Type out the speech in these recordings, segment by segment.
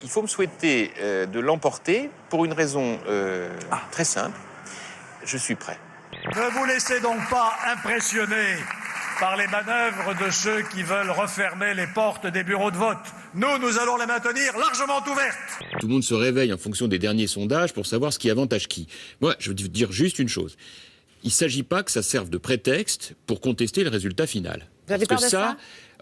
Il faut me souhaiter de l'emporter pour une raison très simple. Je suis prêt. Ne vous laissez donc pas impressionner par les manœuvres de ceux qui veulent refermer les portes des bureaux de vote. Nous allons les maintenir largement ouvertes. Tout le monde se réveille en fonction des derniers sondages pour savoir ce qui avantage qui. Moi, je veux dire juste une chose. Il ne s'agit pas que ça serve de prétexte pour contester le résultat final. Vous avez peur de ça ?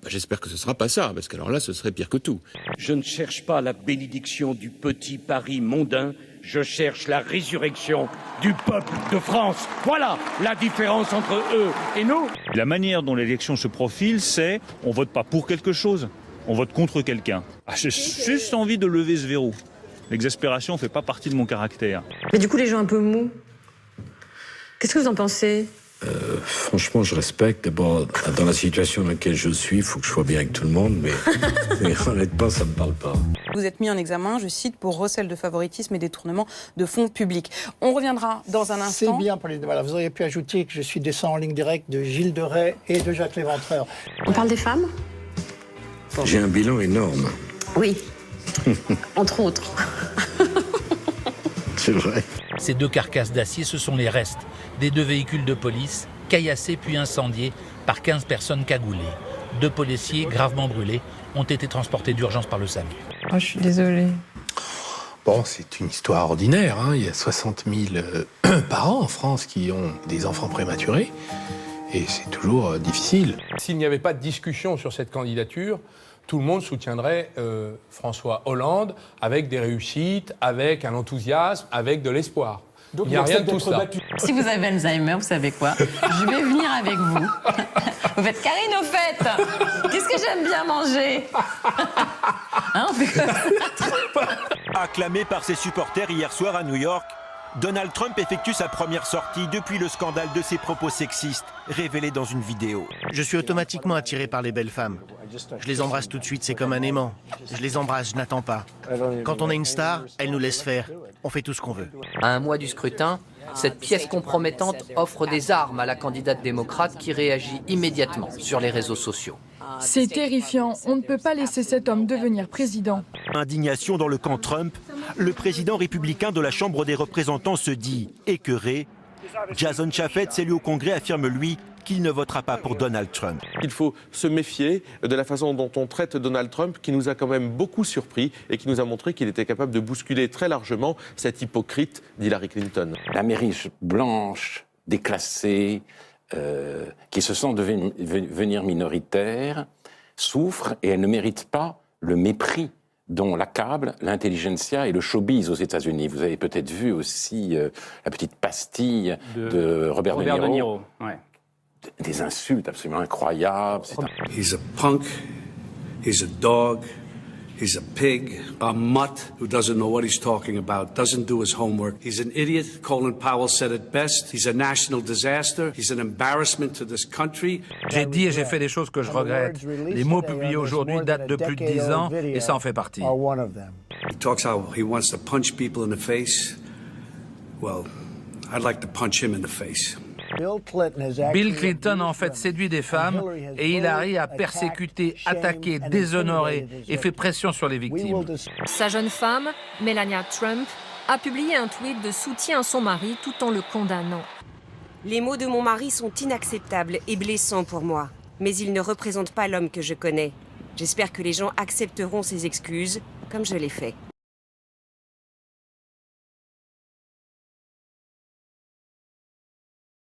J'espère que ce ne sera pas ça, parce qu'alors là, ce serait pire que tout. Je ne cherche pas la bénédiction du petit Paris mondain, je cherche la résurrection du peuple de France. Voilà la différence entre eux et nous. La manière dont l'élection se profile, c'est on vote pas pour quelque chose, on vote contre quelqu'un. J'ai juste envie de lever ce verrou. L'exaspération ne fait pas partie de mon caractère. Mais du coup, les gens un peu mous, qu'est-ce que vous en pensez ? Franchement, je respecte. D'abord, dans la situation dans laquelle je suis, il faut que je sois bien avec tout le monde, mais honnêtement, ça ne me parle pas. Vous êtes mis en examen, je cite, pour recel de favoritisme et détournement de fonds publics. On reviendra dans un instant. C'est bien pour les... Voilà, vous auriez pu ajouter que je suis descendant en ligne directe de Gilles de Rais et de Jacques Léventreur. On parle des femmes ? J'ai un bilan énorme. Oui, entre autres. C'est vrai. Ces deux carcasses d'acier, ce sont les restes des deux véhicules de police, caillassés puis incendiés par 15 personnes cagoulées. 2 policiers gravement brûlés ont été transportés d'urgence par le SAMU. Oh, je suis désolée. Bon, c'est une histoire ordinaire, hein. Il y a 60 000 parents en France qui ont des enfants prématurés. Et c'est toujours difficile. S'il n'y avait pas de discussion sur cette candidature, tout le monde soutiendrait François Hollande avec des réussites, avec un enthousiasme, avec de l'espoir. Donc, il n'y a rien de tout ça. Si vous avez Alzheimer, vous savez quoi ? Je vais venir avec vous. Vous faites Karine au fait. Qu'est-ce que j'aime bien manger ? Hein, on fait comme ça. Acclamé par ses supporters hier soir à New York, Donald Trump effectue sa première sortie depuis le scandale de ses propos sexistes révélés dans une vidéo. Je suis automatiquement attiré par les belles femmes. Je les embrasse tout de suite, c'est comme un aimant. Je les embrasse, je n'attends pas. Quand on a une star, elle nous laisse faire. On fait tout ce qu'on veut. À un mois du scrutin, cette pièce compromettante offre des armes à la candidate démocrate qui réagit immédiatement sur les réseaux sociaux. C'est terrifiant, on ne peut pas laisser cet homme devenir président. Indignation dans le camp Trump, le président républicain de la Chambre des représentants se dit écœuré. Jason Chaffetz, élu au Congrès, affirme lui qu'il ne votera pas pour Donald Trump. Il faut se méfier de la façon dont on traite Donald Trump, qui nous a quand même beaucoup surpris et qui nous a montré qu'il était capable de bousculer très largement cet hypocrite d'Hillary Clinton. L'Amérique blanche, déclassée, qui se sent devenir minoritaire, souffre et elle ne mérite pas le mépris dont l'accable l'intelligentsia et le showbiz aux États-Unis. Vous avez peut-être vu aussi la petite pastille de Robert De Niro. Ouais. Des insultes absolument incroyables. He's a punk, he's a dog, he's a pig, a mutt who doesn't know what he's talking about, doesn't do his homework. He's an idiot. Colin Powell said it best. He's a national disaster. He's an embarrassment to this country. J'ai dit et j'ai fait des choses que je regrette. Les mots publiés aujourd'hui datent de plus de 10 ans et ça en fait partie. He talks how he wants to punch people in the face. Well, I'd like to punch him in the face. Bill Clinton a en fait séduit des femmes et Hillary a persécuté, attaqué, déshonoré et fait pression sur les victimes. Sa jeune femme, Melania Trump, a publié un tweet de soutien à son mari tout en le condamnant. Les mots de mon mari sont inacceptables et blessants pour moi, mais ils ne représentent pas l'homme que je connais. J'espère que les gens accepteront ses excuses, comme je l'ai fait.